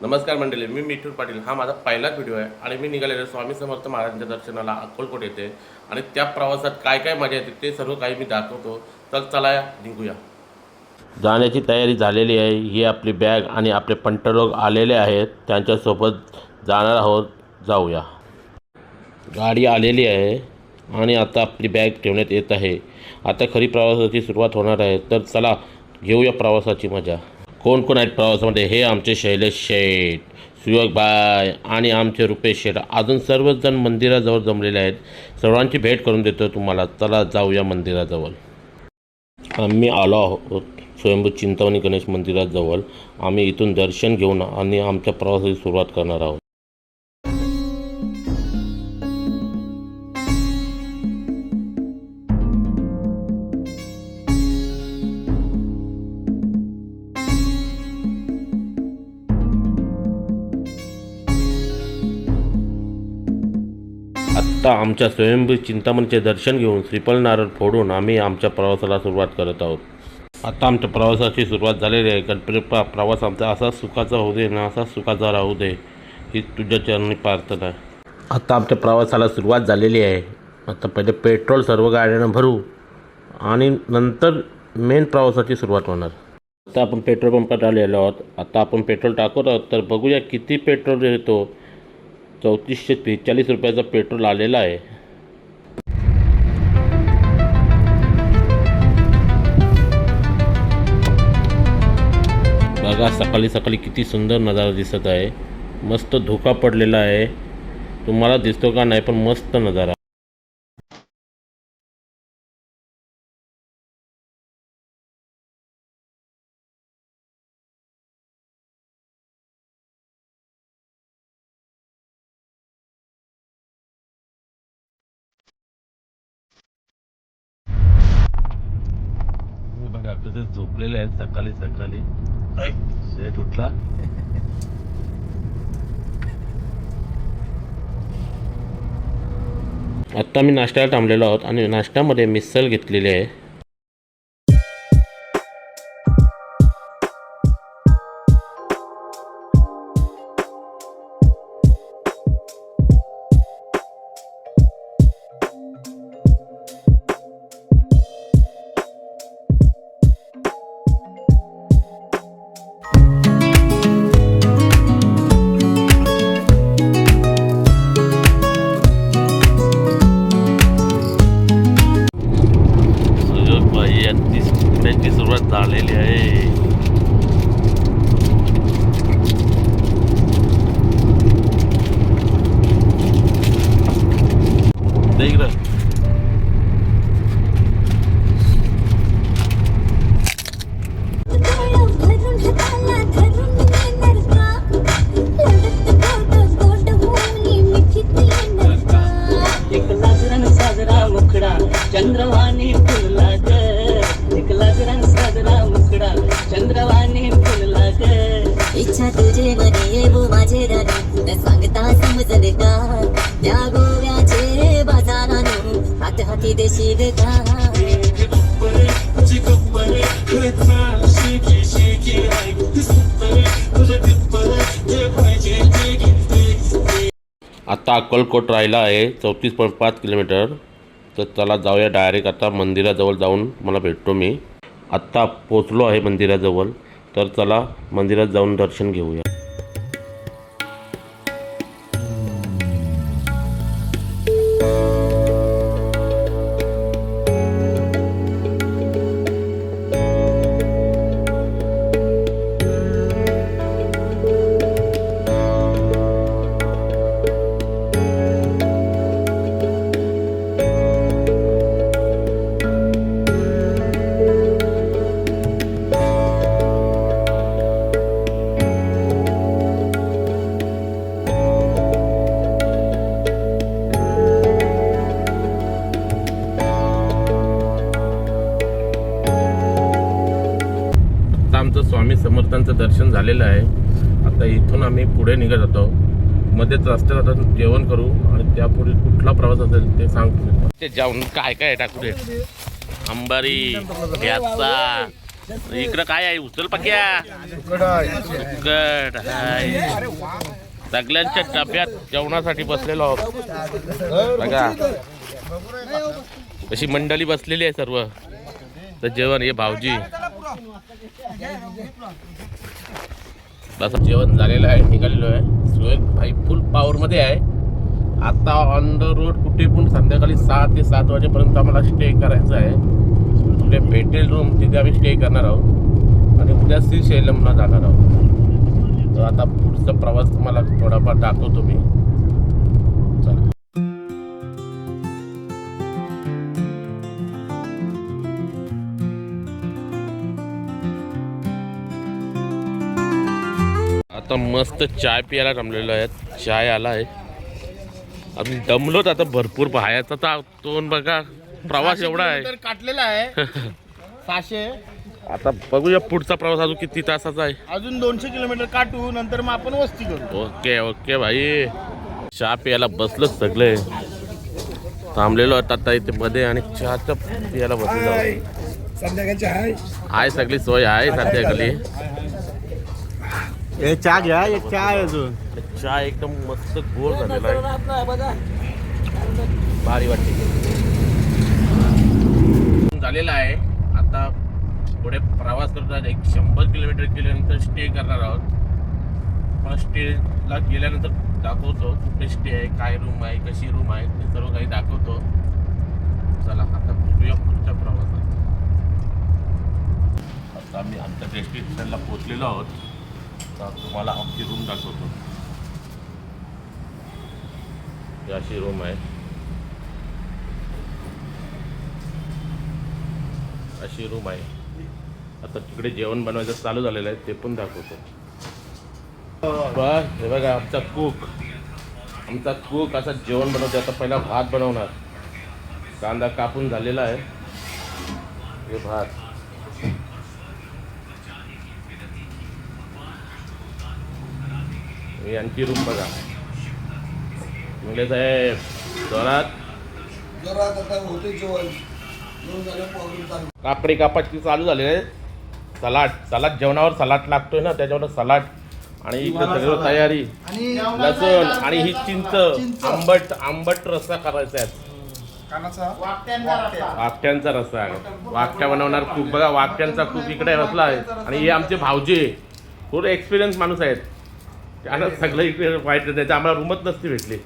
नमस्कार मंडळी, मी मिठूर पाटील. हा माझा पहिलाच व्हिडिओ आहे आणि मी निघालेलो स्वामी समर्थ महाराजांच्या दर्शनाला अक्कलकोट येथे आणि त्या प्रवासात काय काय मजा येते ते सर्व काही मी दाखवतो. तर चला निघूया. जाण्याची तयारी झालेली आहे. ही आपली बॅग आणि आपले पंटर लोक आलेले आहेत, त्यांच्यासोबत जाणार आहोत. जाऊया. गाडी आलेली आहे आणि आता आपली बॅग ठेवण्यात येत आहे. आता खरी प्रवासाची सुरुवात होणार आहे. तर चला घेऊया प्रवासाची मजा. कोण कोण आहेत प्रवासामध्ये? हे आमचे शैलेश शेठ, सुयोग भाई आणि आमचे रुपेश शेठ. अजून सर्वजण मंदिराजवळ जमलेले आहेत. सर्वांची भेट करून देतो तुम्हाला. चला जाऊया मंदिराजवळ. आम्ही आलो आहोत स्वयंभू चिंतामणी गणेश मंदिराजवळ. आम्ही इथून दर्शन घेऊन आणि आमच्या प्रवासाची सुरुवात करणार आहोत. आत्ता आमच्या स्वयंभू चिंतामणीचे दर्शन घेऊन श्रीफळ नारळ फोडून आम्ही आमच्या प्रवासाला सुरुवात करत आहोत. आता आमच्या प्रवासाची सुरुवात झालेली आहे. गणपती प्रवास आमचा असाच सुखाचा होऊ दे ना, असाच सुखाचा राहू दे, ही तुझ्या चरणी प्रार्थना आहे. आता आमच्या प्रवासाला सुरुवात झालेली आहे. आता पहिले पेट्रोल सर्व गाड्यांना भरू आणि नंतर मेन प्रवासाची सुरुवात होणार. आता आपण पेट्रोल पंपात आलेलो आहोत. आता आपण पेट्रोल टाकत आहोत. तर बघूया किती पेट्रोल येतो. 3443 रुपयाचा पेट्रोल आलेला आहे. बघा सकाळी सकाळी किती सुंदर नजारा दिसत आहे. मस्त धुका पडलेला आहे. तुम्हाला दिसतो का नाही, पण मस्त नजारा. बघा आपले झोपलेले आहेत सकाळी सकाळी. शेट उठला. आत्ता मी नाश्त्याला थांबलेलो आहोत आणि नाश्त्यामध्ये मिसळ घेतलेली आहे. त्यांची सुरुवात झालेली आहे. चंद्रवाणी फुलला ग, एक लागरण साजरा मुखडा चंद्रवाणी फुलला ग. इच्छा तुझे मने येऊ माझे दादा, न सांगता समजल का? त्या गोव्याचे बाजारानो हात हाती देशील का? आता अक्कलकोट राहिला आहे 34.5 किलोमीटर. तर चला जाऊया डायरेक्ट. आता मंदिराजवळ जाऊन मला भेटतो मी. आत्ता पोचलो आहे मंदिराजवळ. तर चला मंदिरात जाऊन दर्शन घेऊया. आमचं स्वामी समर्थांचं दर्शन झालेलं आहे. आता इथून आम्ही पुढे निघत होतो. मध्येच रस्त्यात आता जेवण करू आणि त्यापुढे कुठला प्रवास असेल ते सांगतो. ते जाऊन काय काय टाकू दे. अंबारी, प्याचा, इकडं काय आहे उचल पक्या गड आहे. सगळ्यांच्या डब्यात जेवणासाठी बसलेलो आहोत बघा अशी मंडळी बसलेली आहे सर्व. तर जेवण हे भाऊजी तसं जेवण झालेलं आहे निघालेलो आहे. सुहेल भाई फुल पॉवर मध्ये आहे. आता ऑन द रोड कुठे पण संध्याकाळी 6 ते 7 वाजेपर्यंत आम्हाला स्टे करायचं आहे. कुठे भेटेल रूम तिथे आम्ही स्टे करणार आहोत आणि उद्या श्रीशैलमला जाणार आहोत. तर आता पुढचा प्रवास तुम्हाला थोडाफार दाखवतो मी. चला आता मस्त चाय पियाला जमलेलो आहे. चाय आला आहे. आम्ही दमलोत आता भरपूर बाहेरचा तर तोंड बघा. प्रवास एवढा आहे काटलेला आहे 600. आता बघूया पुढचा प्रवास अजून किती तासाचा आहे. अजून 200 किलोमीटर काटू नंतर मग आपण वस्ती करू. ओके ओके भाई. चहा प्यायला बसलो सगळे. थांबलेलो आता इथे मध्ये आणि चहाच्या प्यायला बसलो. संध्याकाळची आहे आहे सगळी सोय आहे संध्याकाळी. चहा घ्या. एक चहा आहे अजून. चहा एकदम मस्त गोड झालेला आहे. भारी वाटते झालेला आहे. आता पुढे प्रवास करतात. 100 किलोमीटर गेल्यानंतर स्टे करणार आहोत. मला स्टेला गेल्यानंतर दाखवतो कुठे स्टे आहे, काय रूम आहे, कशी रूम आहे ते सर्व काही दाखवतो. चला आता बघूया पुढच्या प्रवासात. आता आम्ही आमच्या डेस्टिनेशनला पोहोचलेलो आहोत. तर तुम्हाला आमची रूम दाखवतो. ही अशी रूम आहे. अशी रूम आहे. आता तिकडे जेवण बनवायचं चालू झालेलं आहे ते पण दाखवतो. बस हे बघा आमचा कुक असा जेवण बनवतो. आता पहिला भात बनवणार. कांदा कापून झालेला आहे. हे भात. ही आणखी रूम बघा. मुले साहेब जोरात कापडी कापाची चालू झाली आहे. सलाड जेवणावर सलाड लागतोय ना त्याच्यावर सलाड आणि इकडे सगळं तयारी. लसूण आणि ही चिंच आंबट रस्सा करायचा आहे. वाकट्यांचा रस्सा आहे. वाकट्या बनवणार कूक बघा. वाकट्यांचा कूक इकडे बसला आहे आणि हे आमचे भाऊजी खूप एक्सपिरियन्स माणूस आहेत. त्यानं सगळं इकडे वाईट त्याच्या आम्हाला रूमच नसती भेटली.